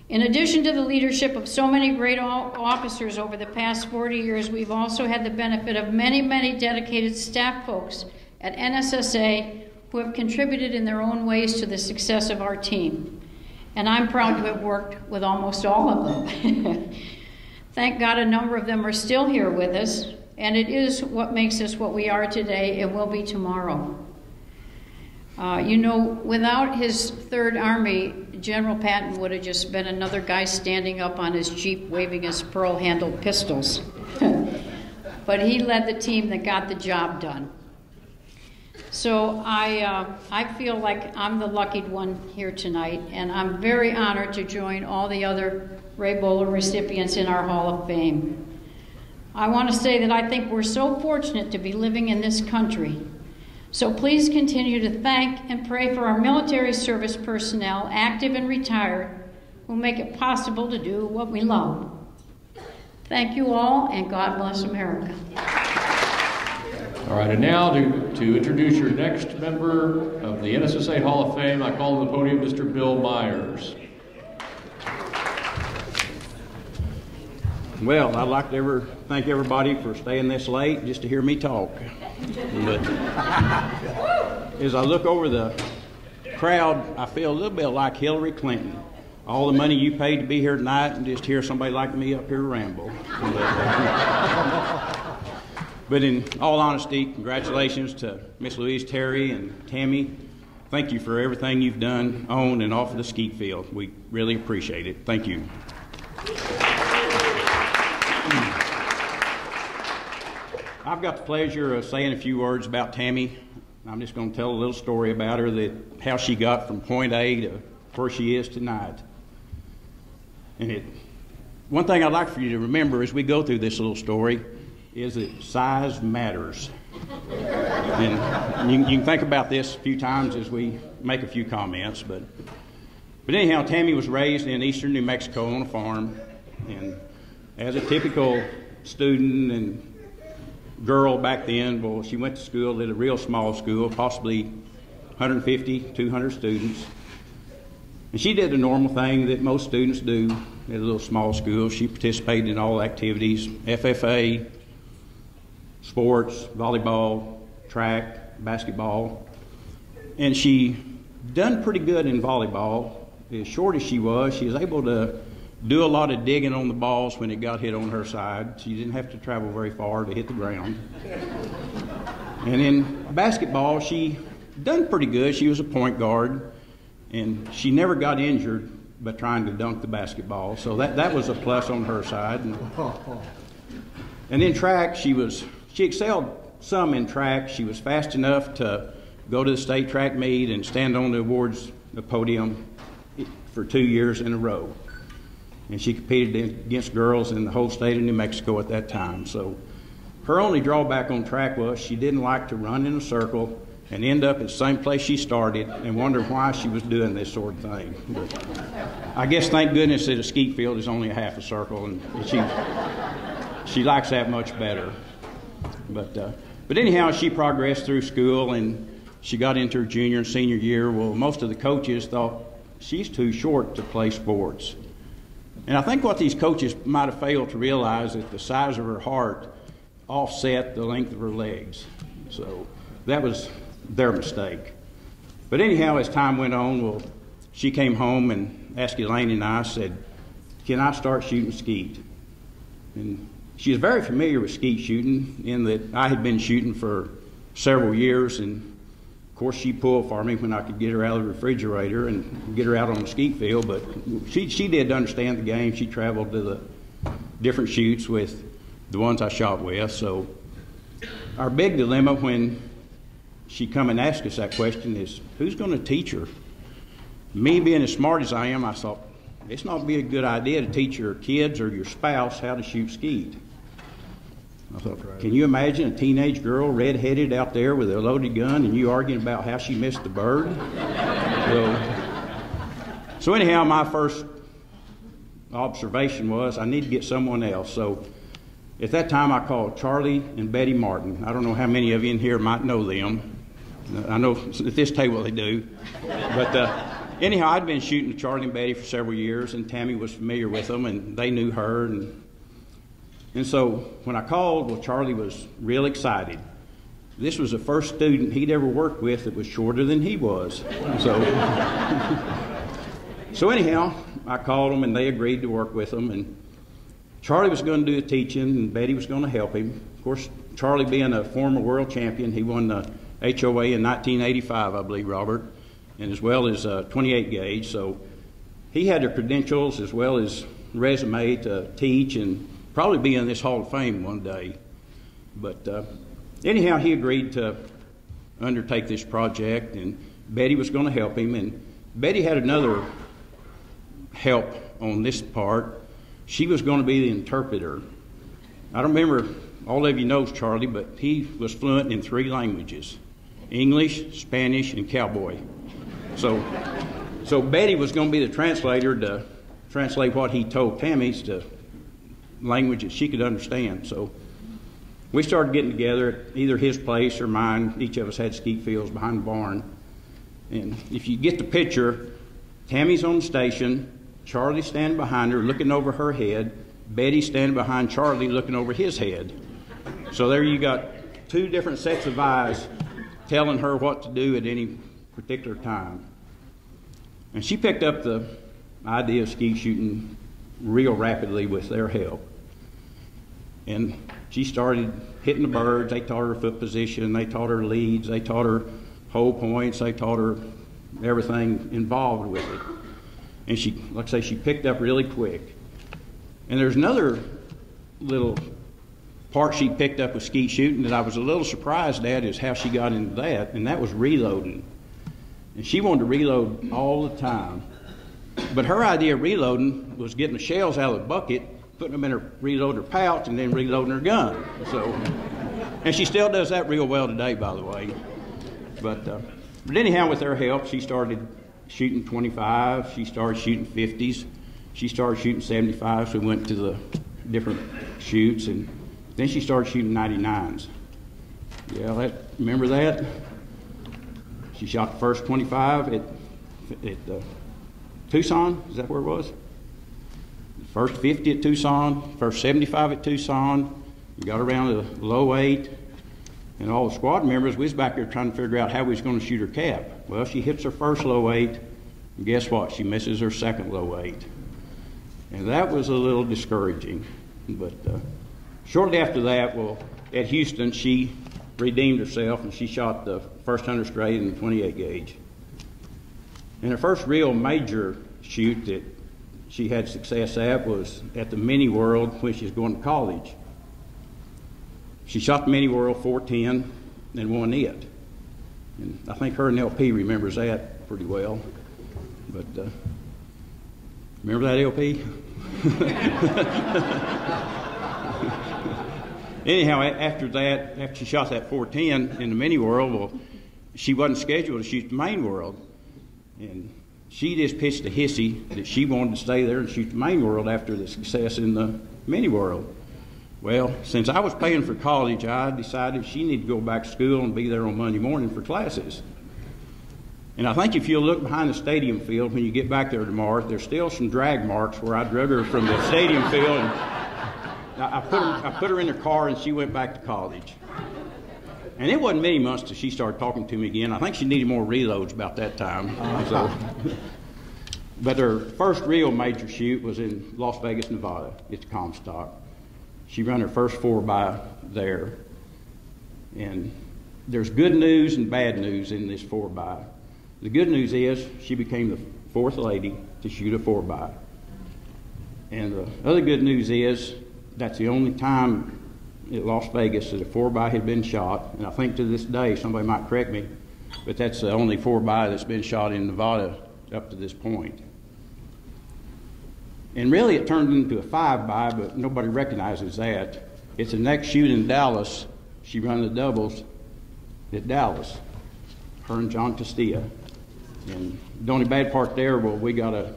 In addition to the leadership of so many great officers over the past 40 years, we've also had the benefit of many, many dedicated staff folks at NSSA who have contributed in their own ways to the success of our team. And I'm proud to have worked with almost all of them. Thank God a number of them are still here with us, and it is what makes us what we are today and will be tomorrow. You know, without his Third Army, General Patton would have just been another guy standing up on his Jeep waving his pearl-handled pistols. But he led the team that got the job done. So I feel like I'm the lucky one here tonight, and I'm very honored to join all the other Ray Boller recipients in our Hall of Fame. I want to say that I think we're so fortunate to be living in this country. So please continue to thank and pray for our military service personnel, active and retired, who make it possible to do what we love. Thank you all, and God bless America. All right, and now to introduce your next member of the NSSA Hall of Fame, I call to the podium Mr. Bill Myers. Well, I'd like to thank everybody for staying this late just to hear me talk. But as I look over the crowd, I feel a little bit like Hillary Clinton. All the money you paid to be here tonight and just hear somebody like me up here ramble. But in all honesty, congratulations to Miss Louise Terry and Tami. Thank you for everything you've done on and off of the skeet field. We really appreciate it. Thank you. I've got the pleasure of saying a few words about Tami. I'm just going to tell a little story about her, how she got from point A to where she is tonight. And one thing I'd like for you to remember as we go through this little story is that size matters. And you can think about this a few times as we make a few comments. But anyhow, Tami was raised in eastern New Mexico on a farm. And as a typical student and girl back then, well, she went to school at a real small school, possibly 150, 200 students. And she did the normal thing that most students do at a little small school. She participated in all activities, FFA, sports, volleyball, track, basketball. And she done pretty good in volleyball. As short as she was able to do a lot of digging on the balls when it got hit on her side. She didn't have to travel very far to hit the ground. And in basketball, she done pretty good. She was a point guard, and she never got injured by trying to dunk the basketball. So that was a plus on her side. And in track, she excelled some in track. She was fast enough to go to the state track meet and stand on the awards podium for 2 years in a row. And she competed against girls in the whole state of New Mexico at that time. So her only drawback on track was she didn't like to run in a circle and end up at the same place she started and wonder why she was doing this sort of thing. But I guess thank goodness that a skeet field is only a half a circle, and she likes that much better. But anyhow, she progressed through school and she got into her junior and senior year. Well, most of the coaches thought she's too short to play sports. And I think what these coaches might have failed to realize is that the size of her heart offset the length of her legs. So that was their mistake. But anyhow, as time went on, well, she came home and asked Elaine and I, said, can I start shooting skeet? And she was very familiar with skeet shooting in that I had been shooting for several years, and of course she pulled for me when I could get her out of the refrigerator and get her out on the skeet field. But she did understand the game. She traveled to the different shoots with the ones I shot with. So our big dilemma when she come and asked us that question is, who's going to teach her? Me being as smart as I am, I thought, it's not be a good idea to teach your kids or your spouse how to shoot skeet. I thought, can you imagine a teenage girl, red-headed out there with a loaded gun, and you arguing about how she missed the bird? So anyhow, my first observation was I need to get someone else. So at that time, I called Charlie and Betty Martin. I don't know how many of you in here might know them. I know at this table they do. But anyhow, I'd been shooting with Charlie and Betty for several years, and Tami was familiar with them, and they knew her. And so when I called, well, Charlie was real excited. This was the first student he'd ever worked with that was shorter than he was. So anyhow, I called them, and they agreed to work with them. And Charlie was going to do the teaching, and Betty was going to help him. Of course, Charlie being a former world champion, he won the HOA in 1985, I believe, Robert, and as well as 28 gauge. So he had the credentials as well as resume to teach and probably be in this Hall of Fame one day. But anyhow, he agreed to undertake this project, and Betty was going to help him. And Betty had another help on this part. She was going to be the interpreter. I don't remember, all of you knows Charlie, but he was fluent in 3 languages, English, Spanish, and cowboy. So Betty was going to be the translator to translate what he told Tami to language that she could understand. So we started getting together at either his place or mine. Each of us had skeet fields behind the barn. And if you get the picture, Tami's on the station, Charlie's standing behind her looking over her head, Betty's standing behind Charlie looking over his head. So there you got two different sets of eyes telling her what to do at any particular time. And she picked up the idea of skeet shooting real rapidly with their help. And she started hitting the birds. They taught her foot position, they taught her leads, they taught her hole points, they taught her everything involved with it. And she, like I say, she picked up really quick. And there's another little part she picked up with skeet shooting that I was a little surprised at, is how she got into that, and that was reloading. And she wanted to reload all the time. But her idea of reloading was getting the shells out of the bucket, putting them in her reloader pouch, and then reloading her gun. So, and she still does that real well today, by the way. But anyhow, with her help, she started shooting 25, she started shooting 50s, she started shooting 75s. We went to the different shoots, and then she started shooting 99s. Yeah, remember that? She shot the first 25 at Tucson, is that where it was? First 50 at Tucson, first 75 at Tucson. We got around the low 8, and all the squad members, we was back there trying to figure out how we was going to shoot her cap. Well, she hits her first low 8, and guess what? She misses her second low 8. And that was a little discouraging. But shortly after that, well, at Houston, she redeemed herself, and she shot the first 100 straight in the 28 gauge. And her first real major shoot that she had success at was at the Mini World when she was going to college. She shot the Mini World 410 and won it. And I think her and LP remembers that pretty well. But remember that, LP? Anyhow, after that, after she shot that 410 in the Mini World, well, she wasn't scheduled to shoot the Main World. And she just pitched a hissy that she wanted to stay there and shoot the Main World after the success in the Mini World. Well, since I was paying for college, I decided she needed to go back to school and be there on Monday morning for classes. And I think if you'll look behind the stadium field when you get back there tomorrow, there's still some drag marks where I drug her from the stadium field. And I put her in her car, and she went back to college. And it wasn't many months till she started talking to me again. I think she needed more reloads about that time. But her first real major shoot was in Las Vegas, Nevada. It's Comstock. She ran her first 4x there. And there's good news and bad news in this 4x. The good news is she became the fourth lady to shoot a 4x. And the other good news is that's the only time at Las Vegas that a 4x had been shot. And I think to this day, somebody might correct me, but that's the only 4x that's been shot in Nevada up to this point. And really it turned into a 5x, but nobody recognizes that. It's the next shoot in Dallas. She ran the doubles at Dallas, her and John Castilla. And the only bad part there, well, we got a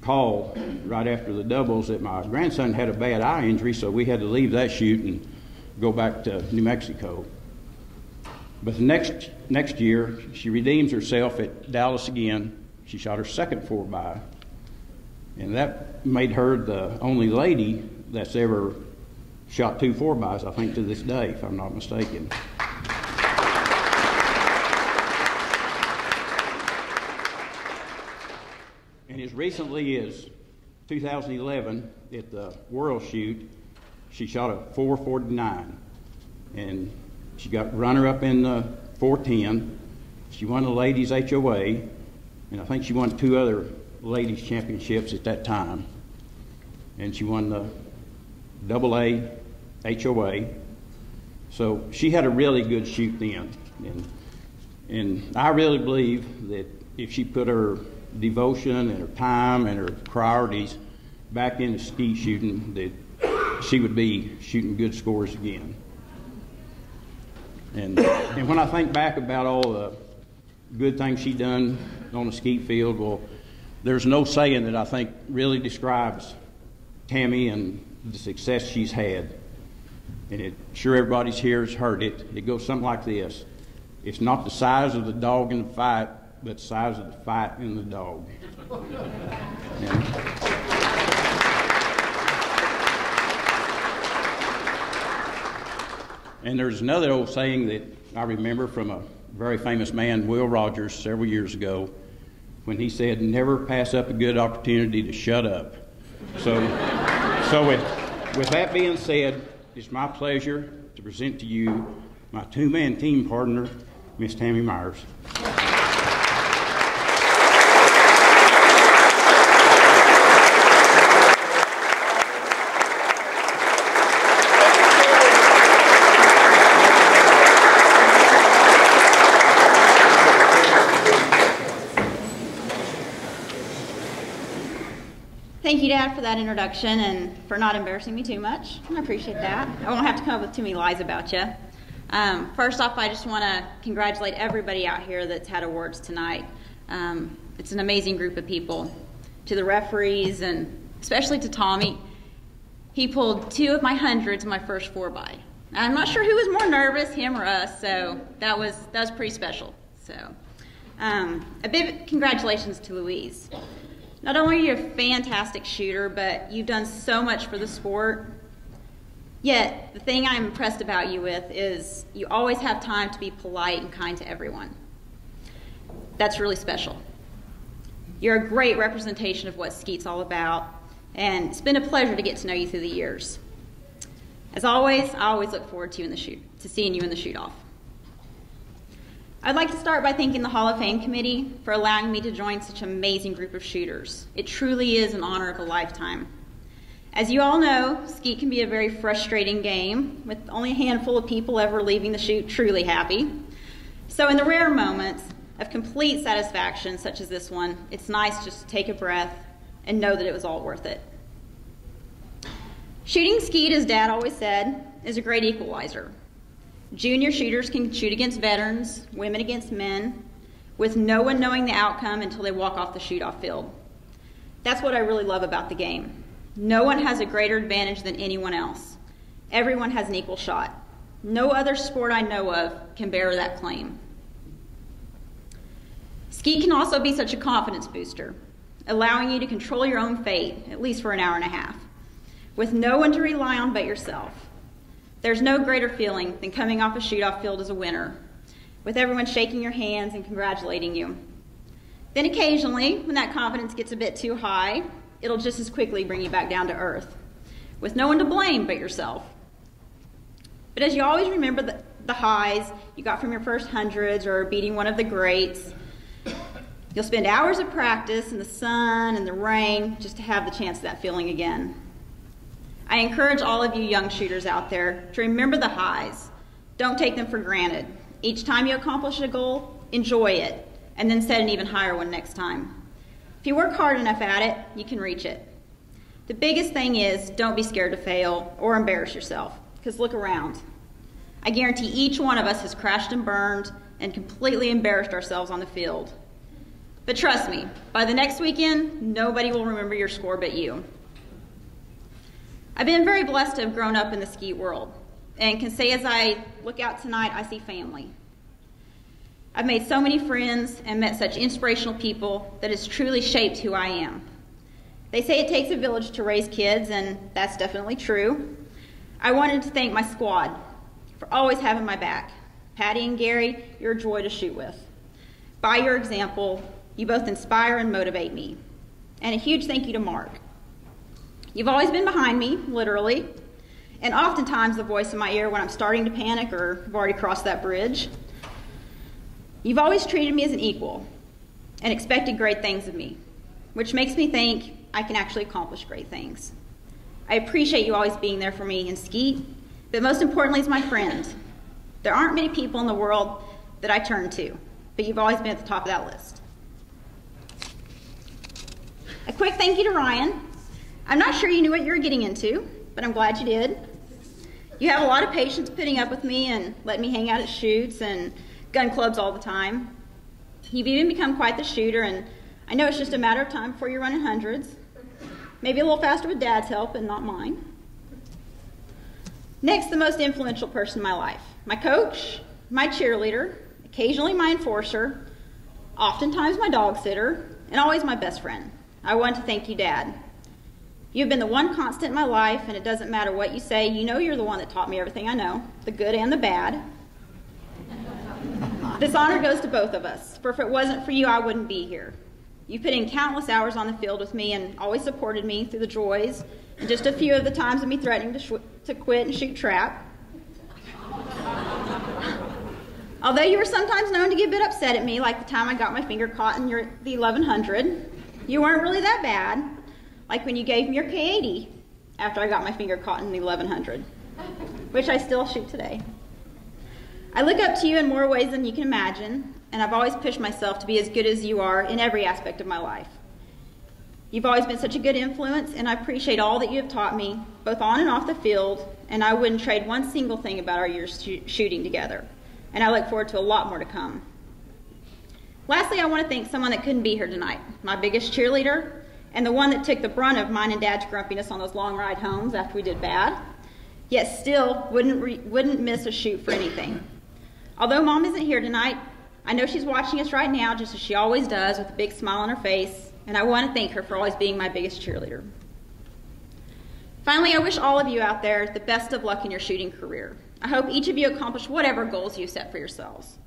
call right after the doubles that my grandson had a bad eye injury, so we had to leave that shoot and go back to New Mexico. But the next year, she redeems herself at Dallas again. She shot her second 4x. And that made her the only lady that's ever shot two 4x's, I think, to this day, if I'm not mistaken. And as recently as 2011, at the World Shoot, she shot a 449. And she got runner-up in the 410. She won the ladies HOA, and I think she won 2 other ladies championships at that time. And she won the AA HOA. So she had a really good shoot then. And I really believe that if she put her devotion and her time and her priorities back into skeet shooting, that she would be shooting good scores again. And when I think back about all the good things she done on the skeet field, well, There's no saying that I think really describes Tami and the success she's had. And sure everybody's here has heard it. It goes something like this. It's not the size of the dog in the fight, but the size of the fight in the dog. And there's another old saying that I remember from a very famous man, Will Rogers, several years ago, when he said, "Never pass up a good opportunity to shut up." So with that being said, it's my pleasure to present to you my two-man team partner, Miss Tami Meyers. Thank you, Dad, for that introduction and for not embarrassing me too much. I appreciate that. I won't have to come up with too many lies about you. First off, I just want to congratulate everybody out here that's had awards tonight. It's an amazing group of people. To the referees and especially to Tommy. He pulled 2 of my hundreds in my first 4x. I'm not sure who was more nervous, him or us, so that was pretty special. So, a big congratulations to Louise. Not only are you a fantastic shooter, but you've done so much for the sport. Yet, the thing I'm impressed about you with is you always have time to be polite and kind to everyone. That's really special. You're a great representation of what Skeet's all about, and it's been a pleasure to get to know you through the years. As always, I always look forward to seeing you in the shoot-off. I'd like to start by thanking the Hall of Fame committee for allowing me to join such an amazing group of shooters. It truly is an honor of a lifetime. As you all know, Skeet can be a very frustrating game, with only a handful of people ever leaving the shoot truly happy. So in the rare moments of complete satisfaction, such as this one, it's nice just to take a breath and know that it was all worth it. Shooting Skeet, as Dad always said, is a great equalizer. Junior shooters can shoot against veterans, women against men, with no one knowing the outcome until they walk off the shoot-off field. That's what I really love about the game. No one has a greater advantage than anyone else. Everyone has an equal shot. No other sport I know of can bear that claim. Skeet can also be such a confidence booster, allowing you to control your own fate, at least for an hour and a half, with no one to rely on but yourself. There's no greater feeling than coming off a shoot-off field as a winner, with everyone shaking your hands and congratulating you. Then occasionally, when that confidence gets a bit too high, it'll just as quickly bring you back down to earth, with no one to blame but yourself. But as you always remember the highs you got from your first hundreds or beating one of the greats, you'll spend hours of practice in the sun and the rain just to have the chance of that feeling again. I encourage all of you young shooters out there to remember the highs. Don't take them for granted. Each time you accomplish a goal, enjoy it, and then set an even higher one next time. If you work hard enough at it, you can reach it. The biggest thing is, don't be scared to fail or embarrass yourself, because look around. I guarantee each one of us has crashed and burned and completely embarrassed ourselves on the field. But trust me, by the next weekend, nobody will remember your score but you. I've been very blessed to have grown up in the Skeet world, and can say as I look out tonight, I see family. I've made so many friends and met such inspirational people that has truly shaped who I am. They say it takes a village to raise kids, and that's definitely true. I wanted to thank my squad for always having my back. Patty and Gary, you're a joy to shoot with. By your example, you both inspire and motivate me. And a huge thank you to Mark. You've always been behind me, literally, and oftentimes the voice in my ear when I'm starting to panic or have already crossed that bridge. You've always treated me as an equal and expected great things of me, which makes me think I can actually accomplish great things. I appreciate you always being there for me in Skeet, but most importantly as my friend. There aren't many people in the world that I turn to, but you've always been at the top of that list. A quick thank you to Ryan. I'm not sure you knew what you were getting into, but I'm glad you did. You have a lot of patience putting up with me and letting me hang out at shoots and gun clubs all the time. You've even become quite the shooter, and I know it's just a matter of time before you're running hundreds. Maybe a little faster with Dad's help and not mine. Next, the most influential person in my life. My coach, my cheerleader, occasionally my enforcer, oftentimes my dog sitter, and always my best friend. I want to thank you, Dad. You've been the one constant in my life, and it doesn't matter what you say. You know you're the one that taught me everything I know, the good and the bad. This honor goes to both of us, for if it wasn't for you, I wouldn't be here. You put in countless hours on the field with me and always supported me through the joys, and just a few of the times of me threatening to quit and shoot trap. Although you were sometimes known to get a bit upset at me, like the time I got my finger caught in the 1100, you weren't really that bad, like when you gave me your K80 after I got my finger caught in the 1100, which I still shoot today. I look up to you in more ways than you can imagine, and I've always pushed myself to be as good as you are in every aspect of my life. You've always been such a good influence, and I appreciate all that you have taught me, both on and off the field, and I wouldn't trade one single thing about our years shooting together. And I look forward to a lot more to come. Lastly, I want to thank someone that couldn't be here tonight, my biggest cheerleader, and the one that took the brunt of mine and Dad's grumpiness on those long ride homes after we did bad, yet still wouldn't miss a shoot for anything. Although Mom isn't here tonight, I know she's watching us right now, just as she always does, with a big smile on her face, and I want to thank her for always being my biggest cheerleader. Finally, I wish all of you out there the best of luck in your shooting career. I hope each of you accomplish whatever goals you set for yourselves.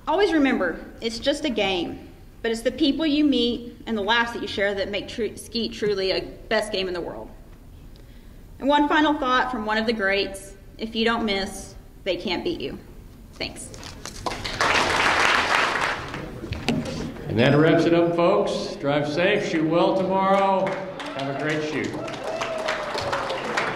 Always remember, it's just a game, but it's the people you meet and the laughs that you share that make Skeet truly a best game in the world. And one final thought from one of the greats: if you don't miss, they can't beat you. Thanks. And that wraps it up, folks. Drive safe, shoot well tomorrow. Have a great shoot.